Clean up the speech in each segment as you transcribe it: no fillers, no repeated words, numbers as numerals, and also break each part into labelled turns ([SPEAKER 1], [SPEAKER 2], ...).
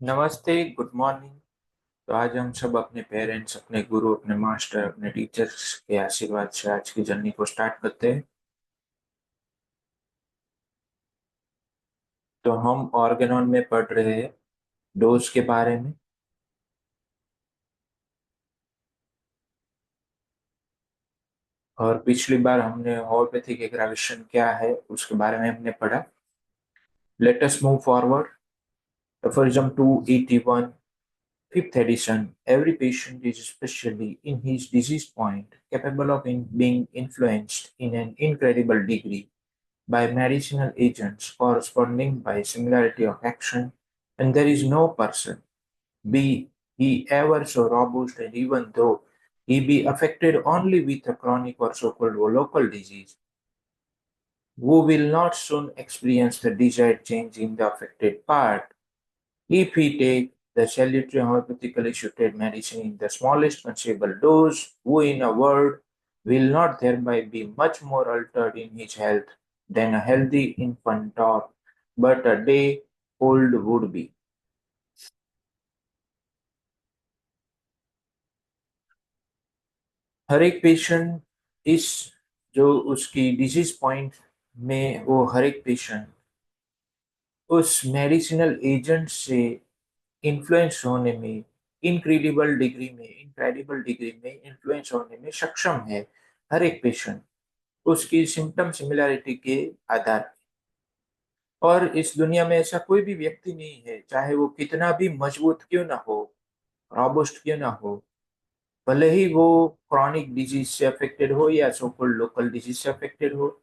[SPEAKER 1] नमस्ते, good morning. तो आज हम सब अपने पेरेंट्स, अपने गुरु, अपने मास्टर, अपने टीचर्स के आशीर्वाद से आज की जर्नी को स्टार्ट करते हैं। तो हम ऑर्गेनॉन में पढ़ रहे हैं डोज के बारे में। और पिछली बार हमने होम्योपैथिक एग्रावेशन क्या है उसके बारे में हमने पढ़ा। Let us move forward. Aphorism 281, fifth edition. Every patient is, especially in his disease point, capable of being influenced in an incredible degree by medicinal agents corresponding by similarity of action, and there is no person, be he ever so robust, and even though he be affected only with a chronic or so-called local disease, who will not soon experience the desired change in the affected part, if he take the salutary homeopathically suited medicine in the smallest conceivable dose, who in a word will not thereby be much more altered in his health than a healthy infant or but a day old would be. हर एक patient इस जो उसकी disease point में वो हर एक patient उस medicinal agent से influence होने में इनक्रेडिबल डिग्री में इन्फ्लुएंस होने में सक्षम है। हर एक पेशेंट उसकी सिम्टम सिमिलैरिटी के आधार पर। और इस दुनिया में ऐसा कोई भी व्यक्ति नहीं है, चाहे वो कितना भी मजबूत क्यों ना हो, रॉबस्ट क्यों ना हो, भले ही वो क्रॉनिक डिजीज से अफेक्टेड हो या सो कॉल्ड लोकल डिजीज से अफेक्टेड हो,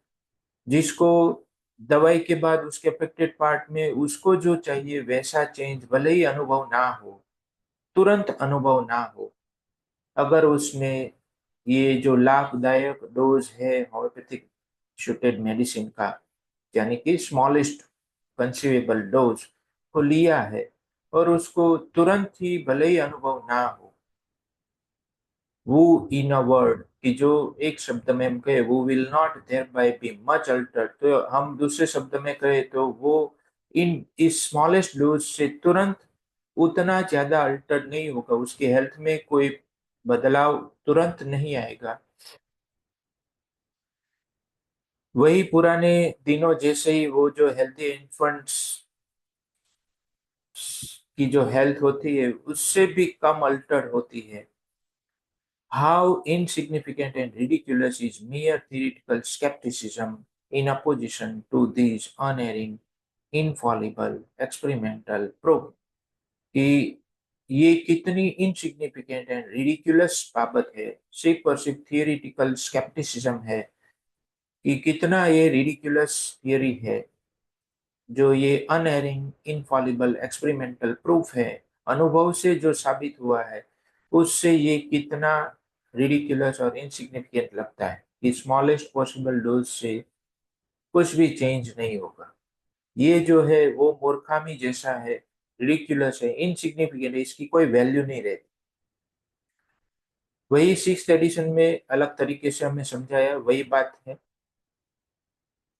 [SPEAKER 1] जिसको दवाई के बाद उसके अफेक्टेड पार्ट में उसको जो चाहिए वैसा चेंज भले ही अनुभव ना हो, तुरंत अनुभव ना हो, अगर उसने ये जो लाभदायक डोज है होम्योपैथिक शूटेड मेडिसिन का, यानी कि स्मॉलेस्ट कंसीवेबल डोज को लिया है, और उसको तुरंत ही भले ही अनुभव ना हो, वो इन अ वर्ड कि जो एक शब्द में हम कहे वो will not thereby be much altered, तो हम दूसरे शब्द में कहे तो वो इन इस स्मॉलेस्ट डोज से तुरंत उतना ज्यादा अल्टर नहीं होगा, उसकी हेल्थ में कोई बदलाव तुरंत नहीं आएगा। वही पुराने दिनों जैसे ही वो जो हेल्थी इन्फेंट्स की जो हेल्थ होती है उससे भी कम अल्टर होती है। How insignificant and ridiculous is mere theoretical skepticism in opposition to these unerring, infallible, experimental proof कि ये कितनी इनसिग्निफिकेंट एंड रिडिकुलस बाबत है, सिर्फ और सिर्फ थियोरिटिकल स्केप्टिसिज्म है, कि कितना ये रिडिकुलस थियरी है, जो ये अनएरिंग, इनफॉलिबल, एक्सपेरिमेंटल प्रूफ है, अनुभव से जो साबित हुआ है, उससे ये कितना रिडिकुलस और इनसिग्निफिकेंट लगता है कि स्मॉलेस्ट पॉसिबल डोज से कुछ भी चेंज नहीं होगा। ये जो है वो मूर्खामी जैसा है, रिडिकुलस है, इनसिग्निफिकेंट है, इसकी कोई वैल्यू नहीं रहती। वही सिक्स एडिशन में अलग तरीके से हमें समझाया, वही बात है।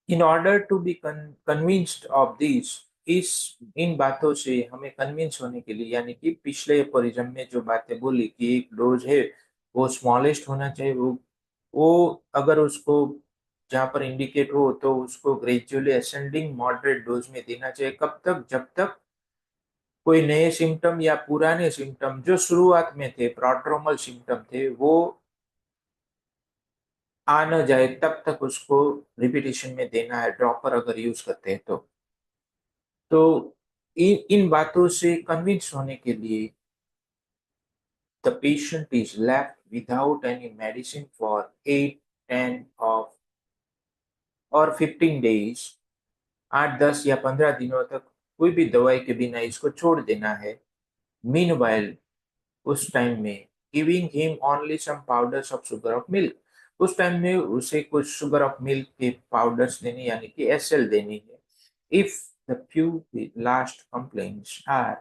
[SPEAKER 1] In order to be convinced of this, इस इन बातों से हमें कन्विंस होने के लिए, यानी कि पिछले एपोरिज्म में जो बातें बोली कि एक डोज है वो स्मॉलेस्ट होना चाहिए, वो अगर उसको जहाँ पर इंडिकेट हो तो उसको ग्रेजुअली असेंडिंग मॉडरेट डोज में देना चाहिए। कब तक? जब तक कोई नए सिम्टम या पुराने सिम्टम जो शुरुआत में थे, प्रोड्रोमल सिम्टम थे, वो आ न जाए, तब तक उसको रिपीटेशन में देना है, ड्रॉपर अगर यूज करते हैं तो इन बातों से कन्विंस होने के लिए the patient is left without any medicine for 8, 10 और 15 डेज। 8, 10 या 15 दिनों तक कोई भी दवाई के बिना इसको छोड़ देना है। मीन उस टाइम में giving him only some powders of sugar of milk, उस टाइम में उसे कुछ शुगर ऑफ मिल्क के पाउडर्स देने, यानी कि एसएल देनी है। If the few last complaints are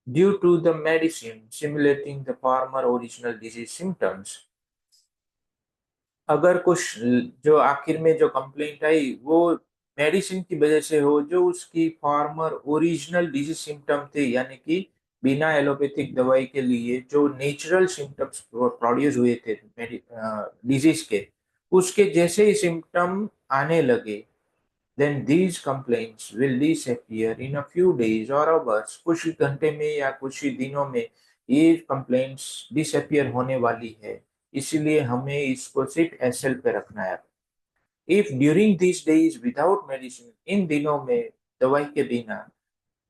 [SPEAKER 1] due to the medicine simulating the former original disease symptoms, अगर कुछ जो आखिर में जो कंप्लेंट आई वो मेडिसिन की वजह से हो, जो उसकी फॉर्मर ओरिजिनल डिजीज सिम्टम थे, यानी कि बिना एलोपैथिक दवाई के लिए जो नेचुरल सिम्टम्स प्रोड्यूस हुए थे डिजीज के, उसके जैसे ही सिम्टम आने लगे, then these complaints will disappear in a few days or hours. कुछ ही घंटे में या कुछ ही दिनों में ये कंप्लेंट्स डिसअपियर होने वाली है। इसीलिए हमें इसको सिर्फ एसएल पे रखना है। If during these days without medicine, इन दिनों में दवाई के बिना,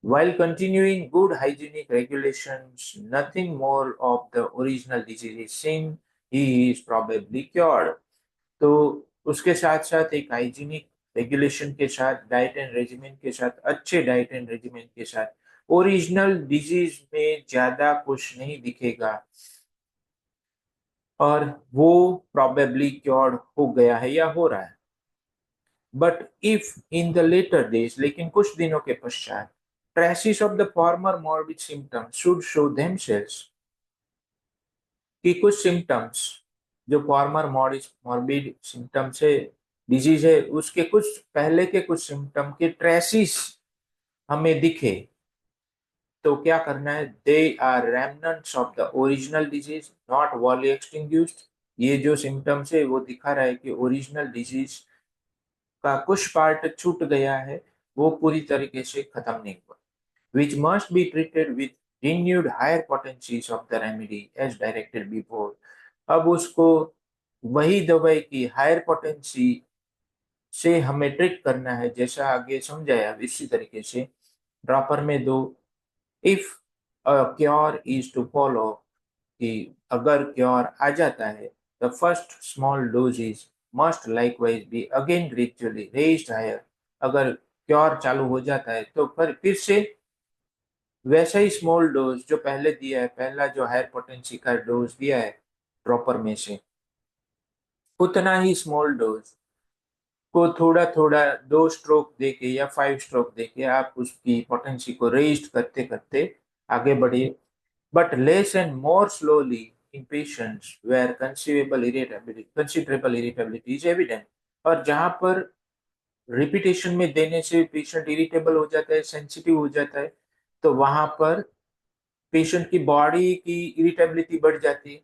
[SPEAKER 1] while continuing good hygienic regulations, nothing more of the original disease is seen, he is probably cured. तो उसके साथ साथ एक हाइजीनिक रेगुलेशन के साथ, डाइट एंड रेजिमेंट के साथ, अच्छे डाइट एंड रेजिमेंट के साथ, ओरिजिनल डिजीज में ज्यादा कुछ नहीं दिखेगा और वो प्रॉबेबली क्योर्ड हो गया है या हो रहा है। But if in the later days, लेकिन कुछ दिनों के पश्चात, traces of the former morbid symptoms should show themselves, कि कुछ सिम्टम्स जो फॉर्मर मॉर्बिड सिम्टम्स है, डिजीज है, उसके कुछ पहले के कुछ सिम्टम के ट्रेसिस हमें दिखे, तो क्या करना है? They are remnants of the original disease, not wholly extinguished. ये जो सिम्टम्स है वो दिखा रहा है कि ओरिजिनल डिजीज का कुछ पार्ट छूट गया है, वो पूरी तरीके से खत्म नहीं हुआ। which must be treated with renewed higher potencies of the remedy as directed before। अब उसको वही दवाई की हायर पोटेंसी से हमें ट्रीट करना है, जैसा आगे समझाया इसी तरीके से ड्रॉपर में दो। If cure is to follow, कि अगर क्योर आ जाता है, the first small doses must likewise be again gradually raised higher. अगर क्योर चालू हो जाता है तो फिर से वैसा ही स्मॉल डोज जो पहले दिया है, पहला जो हायर पोटेंसी का डोज दिया है ड्रॉपर में से, उतना ही स्मॉल डोज को थोड़ा थोड़ा 2 स्ट्रोक देके या 5 स्ट्रोक देके आप उसकी पोटेंसी को रेज करते करते आगे बढ़िए। But less and more slowly in patients where considerable irritability is evident. और जहां पर रिपीटेशन में देने से पेशेंट इरिटेबल हो जाता है, सेंसिटिव हो जाता है, तो वहां पर पेशेंट की बॉडी की इरिटेबिलिटी बढ़ जाती है,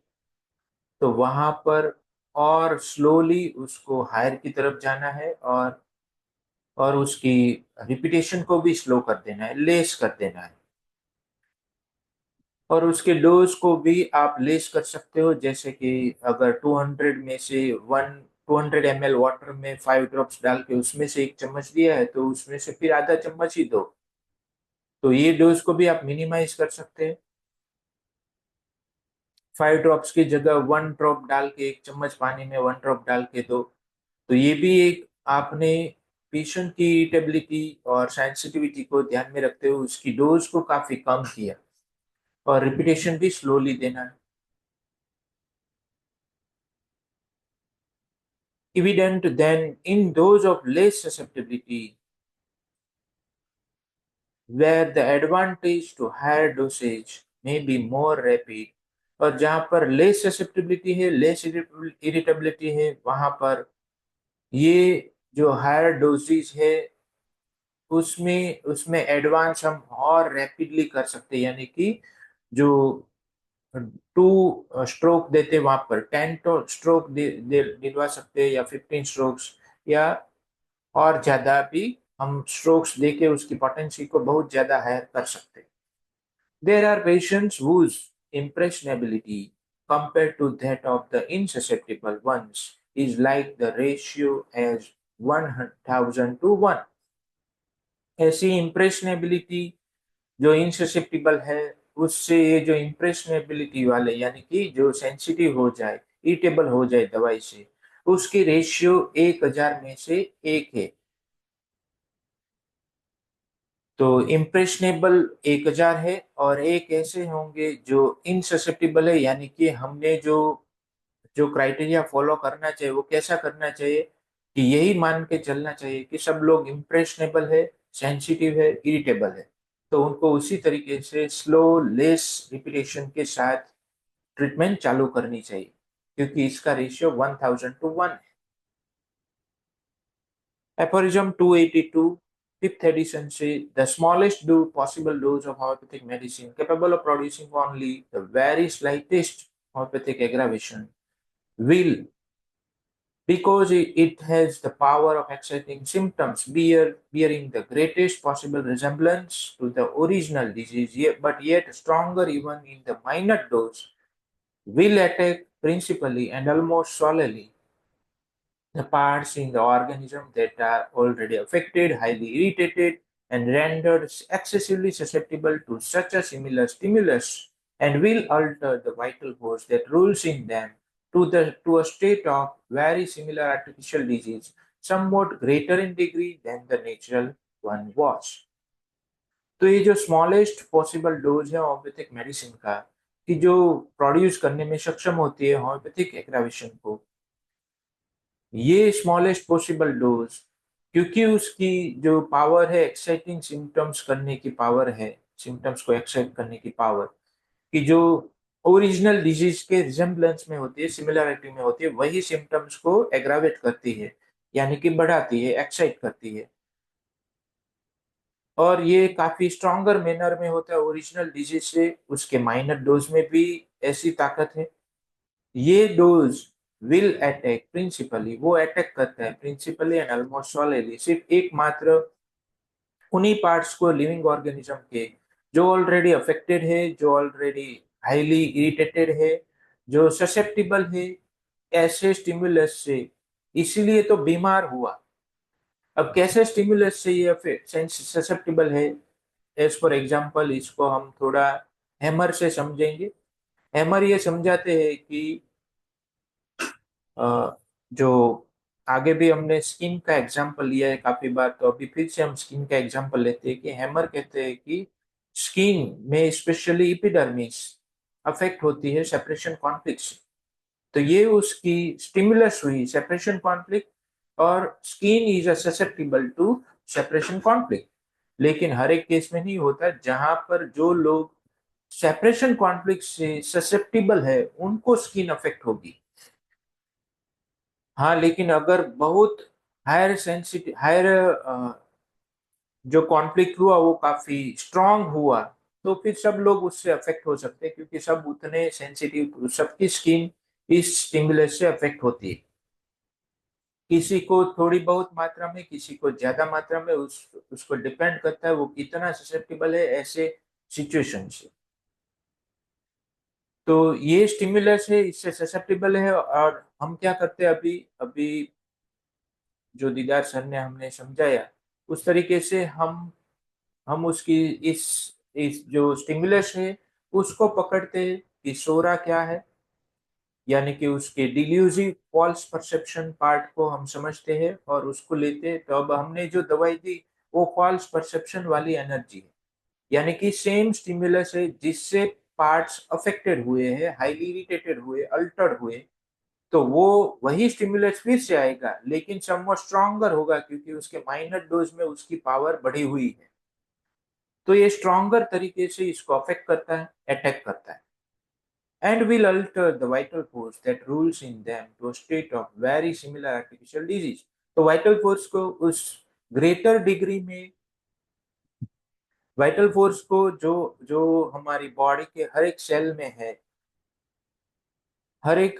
[SPEAKER 1] तो वहां पर और स्लोली उसको हायर की तरफ जाना है, और उसकी रिपीटेशन को भी स्लो कर देना है, लेस कर देना है। और उसके डोज को भी आप लेस कर सकते हो, जैसे कि अगर 200 में से 200 ml वाटर में 5 ड्रॉप्स डाल के उसमें से 1 चम्मच दिया है, तो उसमें से फिर आधा चम्मच ही दो। तो ये डोज को भी आप मिनिमाइज कर सकते हैं। 5 ड्रॉप्स की जगह 1 ड्रॉप डाल के, 1 चम्मच पानी में 1 ड्रॉप डाल के दो। तो ये भी एक आपने पेशेंट की इरिटेबिलिटी और सेंसिटिविटी को ध्यान में रखते हुए उसकी डोज को काफी कम किया, और रिपीटेशन भी स्लोली देना है। Evident then in those of less susceptibility, where the advantage to higher dosage may be more rapid। और जहां पर लेस ससेप्टिबिलिटी है, लेस इरिटेबिलिटी है, वहां पर ये जो हायर डोजेज है उसमें उसमें एडवांस हम और रैपिडली कर सकते हैं, यानी कि जो 2 स्ट्रोक देते वहां पर 10 स्ट्रोक दिलवा सकते हैं, या 15 स्ट्रोक्स, या और ज्यादा भी हम स्ट्रोक्स देके उसकी पोटेंसी को बहुत ज्यादा हायर कर सकते हैं। There are patients whose impressionability compared to that of the insusceptible ones is like the ratio as 1000 to 1। ऐसी इम्प्रेशनेबिलिटी जो इनससेप्टिबल है, उससे ये जो इम्प्रेशनेबिलिटी वाले, यानी कि जो सेंसिटिव हो जाए, इरिटेबल हो जाए दवाई से, उसकी रेशियो 1000 में से 1 है। तो इम्प्रेशनेबल 1000 है, और एक ऐसे होंगे जो इनससेप्टिबल है, यानी कि हमने जो जो क्राइटेरिया फॉलो करना चाहिए वो कैसा करना चाहिए, कि यही मान के चलना चाहिए कि सब लोग इम्प्रेशनेबल है, सेंसिटिव है, इरिटेबल है, तो उनको उसी तरीके से स्लो लेस रिपीटेशन के साथ ट्रीटमेंट चालू करनी चाहिए, क्योंकि इसका रेशियो 1000 to 1 है। Aphorism 282, fifth edition say the smallest possible dose of homeopathic medicine capable of producing only the very slightest homeopathic aggravation will, because it has the power of exciting symptoms bearing the greatest possible resemblance to the original disease, but yet stronger even in the minor dose, will attack principally and almost solely the parts in the organism that are already affected, highly irritated, and rendered excessively susceptible to such a similar stimulus, and will alter the vital force that rules in them to a state of very similar artificial disease, somewhat greater in degree than the natural one was. तो ये जो smallest possible dose है homeopathic medicine का, कि जो produce करने में सक्षम होती है होम्योपैथिक एग्रावेशन को, ये स्मॉलेस्ट पॉसिबल डोज, क्योंकि उसकी जो पावर है एक्साइटिंग सिम्टम्स करने की पावर है, सिम्टम्स को एक्साइट करने की पावर, कि जो ओरिजिनल डिजीज के रिजेम्बलेंस में होती है, सिमिलरिटी में होती है, वही सिम्टम्स को एग्रावेट करती है, यानी कि बढ़ाती है, एक्साइट करती है। और ये काफी स्ट्रॉन्गर मैनर में होता है ओरिजिनल डिजीज से, उसके माइनर डोज में भी ऐसी ताकत है। ये डोज विल अटैक प्रिंसिपली, वो अटैक करता है प्रिंसिपली एंड ऑलमोस्ट सॉलिडली सिर्फ एकमात्र उन्हीं पार्ट्स को लिविंग ऑर्गेनिज्म के जो ऑलरेडी अफेक्टेड है, जो ऑलरेडी हाईली इरिटेटेड है, जो ससेप्टिबल है ऐसे स्टिमुलस से, इसीलिए तो बीमार हुआ। अब कैसे स्टिमुलस से ये ससेप्टिबल है, एज फॉर एग्जांपल इसको हम थोड़ा हैमर से समझेंगे। हैमर ये समझाते हैं कि जो आगे भी हमने स्किन का एग्जांपल लिया है काफी बार, तो अभी फिर से हम स्किन का एग्जांपल लेते हैं कि हैमर कहते हैं कि स्किन में स्पेशली एपिडर्मिस अफेक्ट होती है सेपरेशन कॉन्फ्लिक्ट से। तो ये उसकी स्टिमुलस हुई सेपरेशन कॉन्फ्लिक्ट, और skin is susceptible to separation conflict. लेकिन हर एक केस में नहीं होता, जहां पर जो लोग सेपरेशन कॉन्फ्लिक्ट से ससेप्टिबल है उनको स्किन अफेक्ट होगी। हाँ, लेकिन अगर बहुत हायर सेंसिटिव, हायर जो कॉन्फ्लिक्ट हुआ वो काफी स्ट्रांग हुआ, तो फिर सब लोग उससे अफेक्ट हो सकते हैं, क्योंकि सब उतने सेंसिटिव, सबकी स्किन इस स्टिमुलस से अफेक्ट होती है। किसी को थोड़ी बहुत मात्रा में, किसी को ज्यादा मात्रा में, उसको डिपेंड करता है वो कितना ससेप्टिबल है ऐसे सिचुएशन से। तो ये स्टिमुलस है, इससे ससेप्टिबल है, और हम क्या करते हैं अभी अभी जो दीदार सर ने हमने समझाया उस तरीके से हम उसकी इस जो स्टिमुलस है उसको पकड़ते हैं कि सो रहा क्या है, यानी कि उसके डिल्यूजिव फॉल्स परसेप्शन पार्ट को हम समझते हैं और उसको लेते हैं। तो अब हमने जो दवाई दी वो फॉल्स परसेप्शन वाली एनर्जी है, यानी कि सेम स्टिमुलस है जिससे पार्ट्स अफेक्टेड हुए हैं, हाईली इरिटेटेड हुए, अल्टर्ड हुए, तो वो वही स्टिमुलस फिर से आएगा, लेकिन समवट स्ट्रॉन्गर होगा, क्योंकि उसके माइनर डोज में उसकी पावर बढ़ी हुई है। तो ये स्ट्रॉन्गर तरीके से इसको अफेक्ट करता है, अटैक करता है, and will alter the vital force that rules in them to a state of very similar artificial disease। तो vital force को उस ग्रेटर डिग्री में, वाइटल फोर्स को जो जो हमारी बॉडी के हर एक सेल में है, हर एक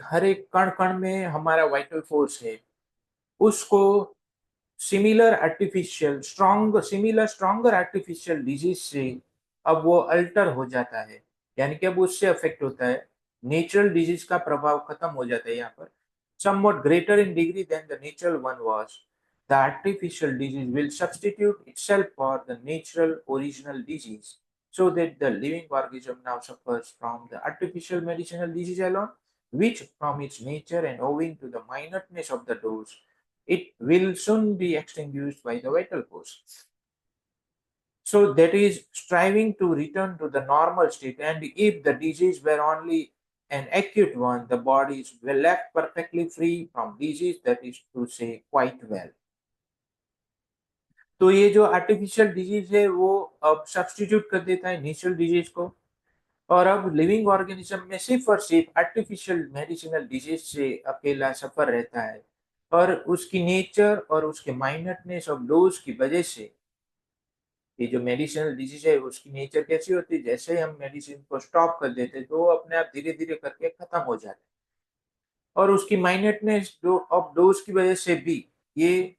[SPEAKER 1] कण कण में हमारा वाइटल फोर्स है, उसको similar artificial strong similar stronger artificial disease से अब वो अल्टर हो जाता है, यानी कि अब उससे अफेक्ट होता है। नेचुरल डिजीज का प्रभाव खत्म हो जाता है यहाँ पर, somewhat greater in degree than the natural one was, the artificial disease will substitute itself for the natural original disease, so that the living organism now suffers from the artificial medicinal disease alone, which from its nature and owing to the minuteness of the dose, it will soon be extinguished by the vital force. So that is striving to return to the normal state. And if the disease were only an acute one, the body is left perfectly free from disease, that is to say, quite well. तो ये जो artificial disease है वो अब substitute कर देता है natural disease को, और अब लिविंग ऑर्गेनिज्म में सिर्फ और सिर्फ आर्टिफिशियल मेडिसिनल डिजीज से अकेला सफर रहता है, और उसकी नेचर और उसके माइनरनेस ऑफ डोज की वजह से ये जो मेडिसिनल डिजीज है उसकी नेचर कैसी होती है, जैसे ही हम मेडिसिन को स्टॉप कर देते तो वो अपने आप धीरे धीरे करके खत्म हो जाते, और उसकी माइनरनेस ऑफ डोज की वजह से भी ये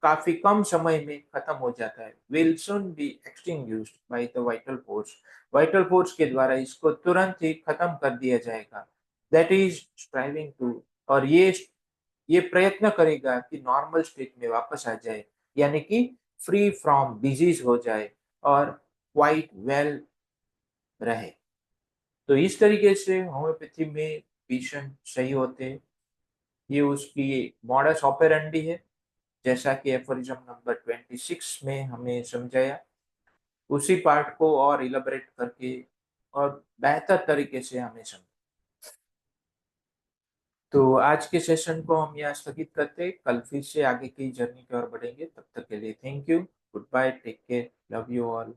[SPEAKER 1] काफी कम समय में खत्म हो जाता है। Will soon B extinguished by the vital force, vital force के द्वारा इसको तुरंत ही खत्म कर दिया जाएगा। दैट इज स्ट्राइविंग टू, और ये प्रयत्न करेगा कि नॉर्मल स्टेट में वापस आ जाए, यानी कि फ्री फ्रॉम डिजीज हो जाए और क्वाइट वेल रहे। तो इस तरीके से होम्योपैथी में पेशेंट सही होते हैं। ये उसकी मॉडस ऑपरेंडी है, जैसा कि एफोरिज्म नंबर 26 में हमें समझाया। उसी पार्ट को और इलाबरेट करके और बेहतर तरीके से हमें समझ। तो आज के सेशन को हम यहाँ स्थगित करते हैं, कल फिर से आगे की जर्नी की ओर बढ़ेंगे। तब तक के लिए thank you, goodbye, take care, love you all.